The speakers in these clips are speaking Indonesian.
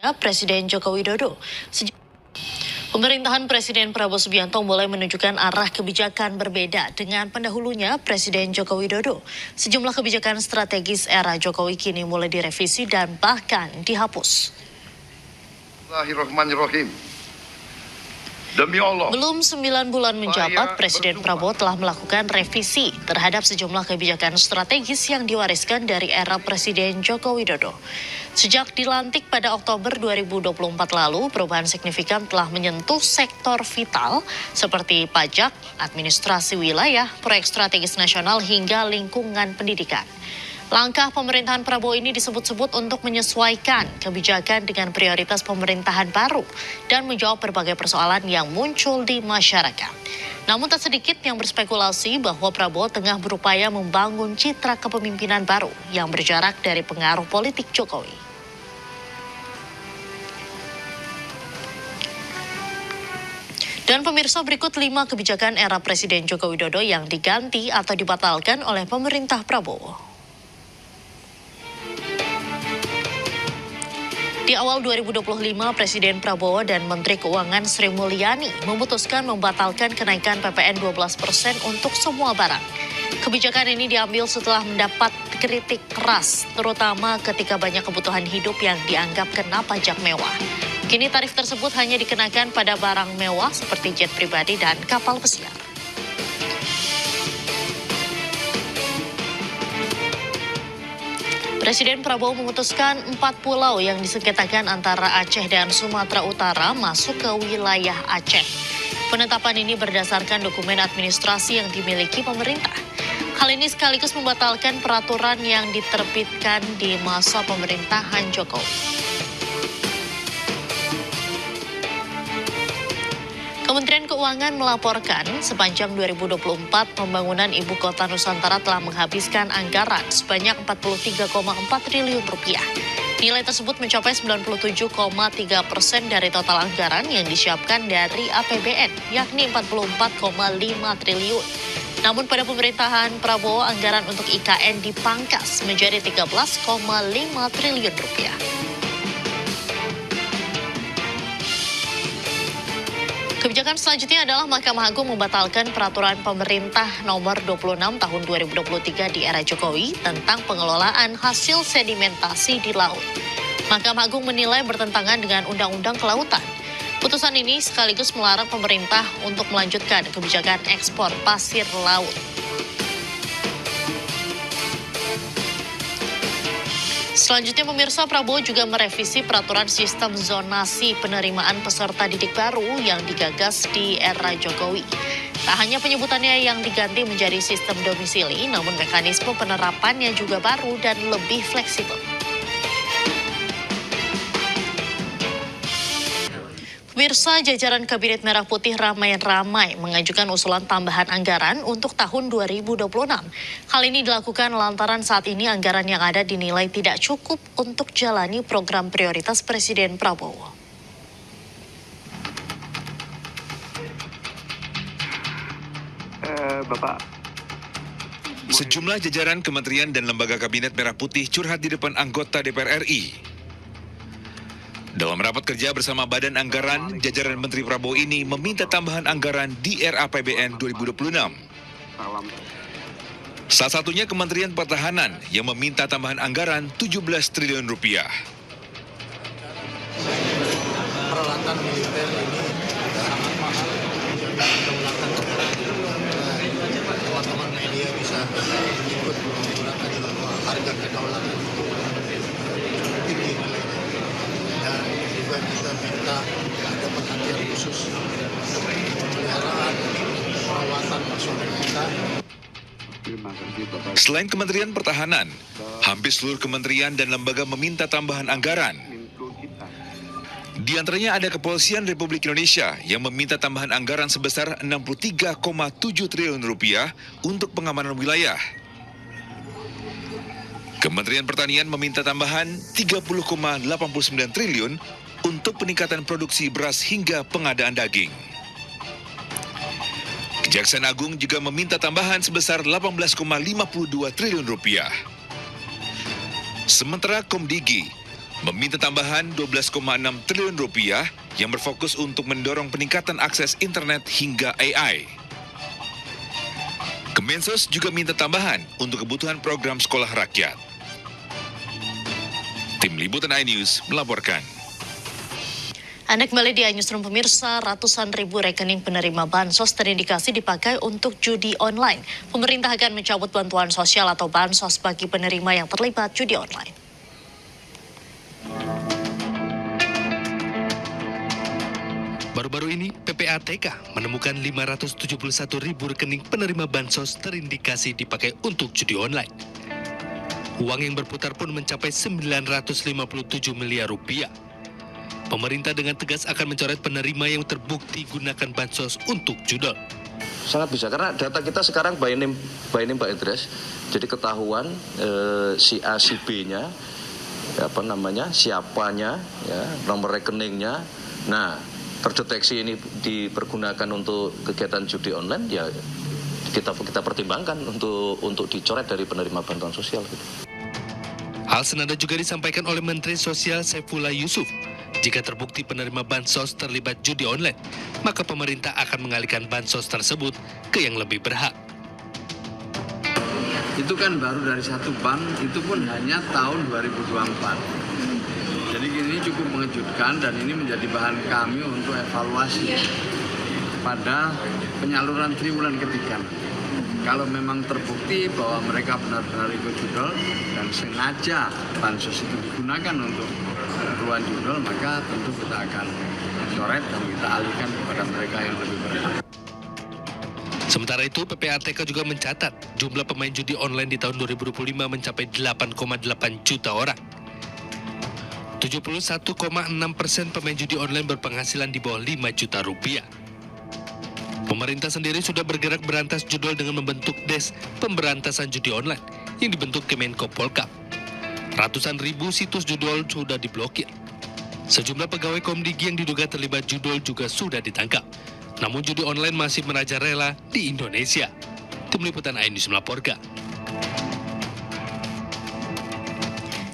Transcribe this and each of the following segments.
Presiden Joko Widodo. Pemerintahan Presiden Prabowo Subianto mulai menunjukkan arah kebijakan berbeda dengan pendahulunya Presiden Joko Widodo. Sejumlah kebijakan strategis era Jokowi kini mulai direvisi dan bahkan dihapus. Bismillahirrahmanirrahim. Demi Allah. Belum 9 bulan menjabat, Presiden Prabowo telah melakukan revisi terhadap sejumlah kebijakan strategis yang diwariskan dari era Presiden Joko Widodo. Sejak dilantik pada Oktober 2024 lalu, perubahan signifikan telah menyentuh sektor vital seperti pajak, administrasi wilayah, proyek strategis nasional hingga lingkungan pendidikan. Langkah pemerintahan Prabowo ini disebut-sebut untuk menyesuaikan kebijakan dengan prioritas pemerintahan baru dan menjawab berbagai persoalan yang muncul di masyarakat. Namun tak sedikit yang berspekulasi bahwa Prabowo tengah berupaya membangun citra kepemimpinan baru yang berjarak dari pengaruh politik Jokowi. Dan pemirsa, berikut 5 kebijakan era Presiden Joko Widodo yang diganti atau dibatalkan oleh pemerintah Prabowo. Di awal 2025, Presiden Prabowo dan Menteri Keuangan Sri Mulyani memutuskan membatalkan kenaikan PPN 12% untuk semua barang. Kebijakan ini diambil setelah mendapat kritik keras, terutama ketika banyak kebutuhan hidup yang dianggap kena pajak mewah. Kini tarif tersebut hanya dikenakan pada barang mewah seperti jet pribadi dan kapal pesiar. Presiden Prabowo memutuskan 4 pulau yang disengketakan antara Aceh dan Sumatera Utara masuk ke wilayah Aceh. Penetapan ini berdasarkan dokumen administrasi yang dimiliki pemerintah. Hal ini sekaligus membatalkan peraturan yang diterbitkan di masa pemerintahan Jokowi. Kementerian Keuangan melaporkan sepanjang 2024 pembangunan Ibu Kota Nusantara telah menghabiskan anggaran sebanyak 43,4 triliun rupiah. Nilai tersebut mencapai 97,3% dari total anggaran yang disiapkan dari APBN, yakni 44,5 triliun. Namun pada pemerintahan Prabowo, anggaran untuk IKN dipangkas menjadi 13,5 triliun rupiah. Kebijakan selanjutnya adalah Mahkamah Agung membatalkan peraturan pemerintah nomor 26 tahun 2023 di era Jokowi tentang pengelolaan hasil sedimentasi di laut. Mahkamah Agung menilai bertentangan dengan Undang-Undang Kelautan. Putusan ini sekaligus melarang pemerintah untuk melanjutkan kebijakan ekspor pasir laut. Selanjutnya pemirsa, Prabowo juga merevisi peraturan sistem zonasi penerimaan peserta didik baru yang digagas di era Jokowi. Tak hanya penyebutannya yang diganti menjadi sistem domisili, namun mekanisme penerapannya juga baru dan lebih fleksibel. Pemirsa, jajaran Kabinet Merah Putih ramai-ramai mengajukan usulan tambahan anggaran untuk tahun 2026. Hal ini dilakukan lantaran saat ini anggaran yang ada dinilai tidak cukup untuk jalani program prioritas Presiden Prabowo. Sejumlah jajaran kementerian dan lembaga Kabinet Merah Putih curhat di depan anggota DPR RI. Dalam rapat kerja bersama Badan Anggaran, jajaran Menteri Prabowo ini meminta tambahan anggaran di RAPBN 2026. Salah satunya Kementerian Pertahanan yang meminta tambahan anggaran 17 triliun rupiah. Peralatan militer ini sangat mahal. Peralatan teman-teman media bisa ikut menggunakan bahwa harga kedaulatan itu tinggi nilainya. Dan juga kita minta ada perhatian khusus untuk pemeliharaan perawatan personel kita. Selain Kementerian Pertahanan, hampir seluruh kementerian dan lembaga meminta tambahan anggaran. Di antaranya ada Kepolisian Republik Indonesia yang meminta tambahan anggaran sebesar 63,7 triliun rupiah untuk pengamanan wilayah. Kementerian Pertanian meminta tambahan 30,89 triliun untuk peningkatan produksi beras hingga pengadaan daging. Kejaksaan Agung juga meminta tambahan sebesar 18,52 triliun rupiah. Sementara Komdigi meminta tambahan 12,6 triliun rupiah yang berfokus untuk mendorong peningkatan akses internet hingga AI. Kemensos juga minta tambahan untuk kebutuhan program sekolah rakyat. Tim Liputan iNews melaporkan. Anda kembali di iNewsroom pemirsa, ratusan ribu rekening penerima bansos terindikasi dipakai untuk judi online. Pemerintah akan mencabut bantuan sosial atau bansos bagi penerima yang terlibat judi online. Baru-baru ini, PPATK menemukan 571 ribu rekening penerima bansos terindikasi dipakai untuk judi online. Uang yang berputar pun mencapai 957 miliar rupiah. Pemerintah dengan tegas akan mencoret penerima yang terbukti gunakan bansos untuk judol. Sangat bisa, karena data kita sekarang by name by address. Jadi ketahuan si A, si B-nya, siapanya, ya, nomor rekeningnya. Nah, terdeteksi ini dipergunakan untuk kegiatan judi online, ya kita pertimbangkan untuk dicoret dari penerima bantuan sosial. Gitu. Hal senada juga disampaikan oleh Menteri Sosial Saifullah Yusuf. Jika terbukti penerima bansos terlibat judi online, maka pemerintah akan mengalihkan bansos tersebut ke yang lebih berhak. Itu kan baru dari satu bank, itu pun hanya tahun 2024. Jadi ini cukup mengejutkan dan ini menjadi bahan kami untuk evaluasi pada penyaluran triwulan ketiga. Kalau memang terbukti bahwa mereka benar-benar ikut judol dan sengaja bansos itu digunakan untuk keperluan judol, maka tentu kita akan coret dan kita alihkan kepada mereka yang lebih berhak. Sementara itu, PPATK juga mencatat jumlah pemain judi online di tahun 2025 mencapai 8,8 juta orang. 71,6% pemain judi online berpenghasilan di bawah 5 juta rupiah. Pemerintah sendiri sudah bergerak berantas judol dengan membentuk Des Pemberantasan Judi Online yang dibentuk Kemenko Polkam. Ratusan ribu situs judol sudah diblokir. Sejumlah pegawai Komdigi yang diduga terlibat judol juga sudah ditangkap. Namun judi online masih merajalela di Indonesia. Tim Liputan iNews melaporkan.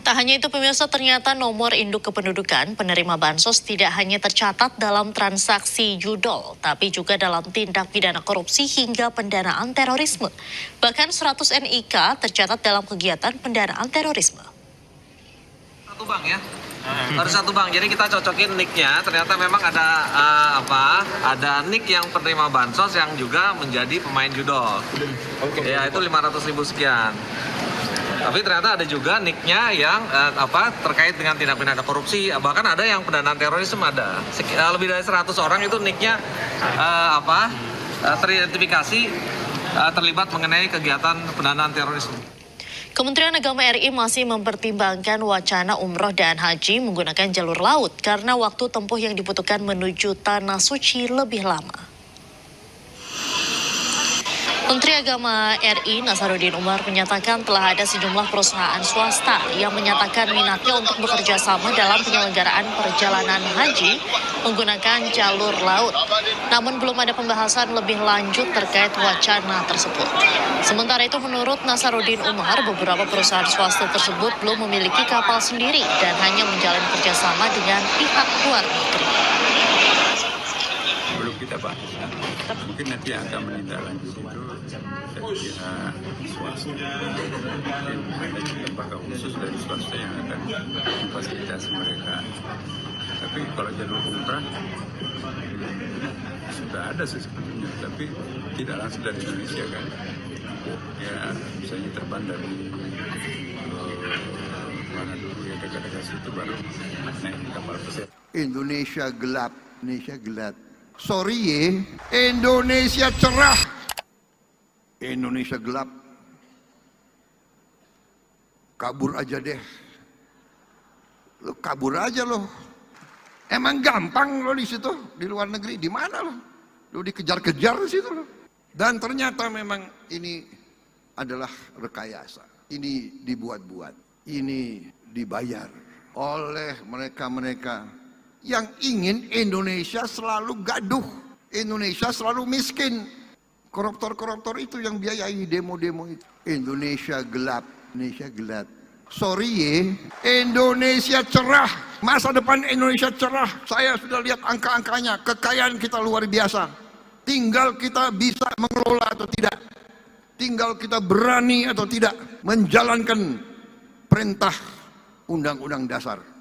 Tak hanya itu pemirsa, ternyata nomor induk kependudukan penerima bansos tidak hanya tercatat dalam transaksi judol, tapi juga dalam tindak pidana korupsi hingga pendanaan terorisme. Bahkan 100 NIK tercatat dalam kegiatan pendanaan terorisme. Satu bank ya, harus satu bank. Jadi kita cocokin nicknya. Ternyata memang ada ada nick yang penerima bansos yang juga menjadi pemain judol. Ya itu 500.000 sekian. Tapi ternyata ada juga nicknya yang terkait dengan tindak pidana korupsi, bahkan ada yang pendanaan terorisme ada. Lebih dari 100 orang itu nicknya teridentifikasi terlibat mengenai kegiatan pendanaan terorisme. Kementerian Agama RI masih mempertimbangkan wacana umroh dan haji menggunakan jalur laut karena waktu tempuh yang dibutuhkan menuju Tanah Suci lebih lama. Menteri Agama RI Nasaruddin Umar menyatakan telah ada sejumlah perusahaan swasta yang menyatakan minatnya untuk bekerja sama dalam penyelenggaraan perjalanan haji menggunakan jalur laut. Namun belum ada pembahasan lebih lanjut terkait wacana tersebut. Sementara itu menurut Nasaruddin Umar, beberapa perusahaan swasta tersebut belum memiliki kapal sendiri dan hanya menjalin kerjasama dengan pihak luar negeri. Belum kita bahas. Mungkin nanti akan menindaklanjuti itu dari pihak swasta. Mungkin ada lembaga khusus dari swasta yang akan memfasilitasi mereka. Tapi kalau jalur umrah sudah ada sebetulnya, tapi tidak langsung dari Indonesia kan. Ya misalnya terbang dari mana dulu ya dekat-dekat situ baru naik kapal pesiar. Indonesia gelap, Indonesia gelap. Sorry ya, Indonesia cerah. Indonesia gelap. Kabur aja deh. Lo kabur aja lo. Emang gampang lo di situ, di luar negeri, di mana lo? Lo dikejar-kejar di situ lo. Dan ternyata memang ini adalah rekayasa. Ini dibuat-buat. Ini dibayar oleh mereka-mereka yang ingin Indonesia selalu gaduh, Indonesia selalu miskin. Koruptor-koruptor itu yang biayai demo-demo itu. Indonesia gelap, Indonesia gelap. Sorry, Indonesia cerah, masa depan Indonesia cerah. Saya sudah lihat angka-angkanya, kekayaan kita luar biasa. Tinggal kita bisa mengelola atau tidak. Tinggal kita berani atau tidak menjalankan perintah Undang-Undang Dasar.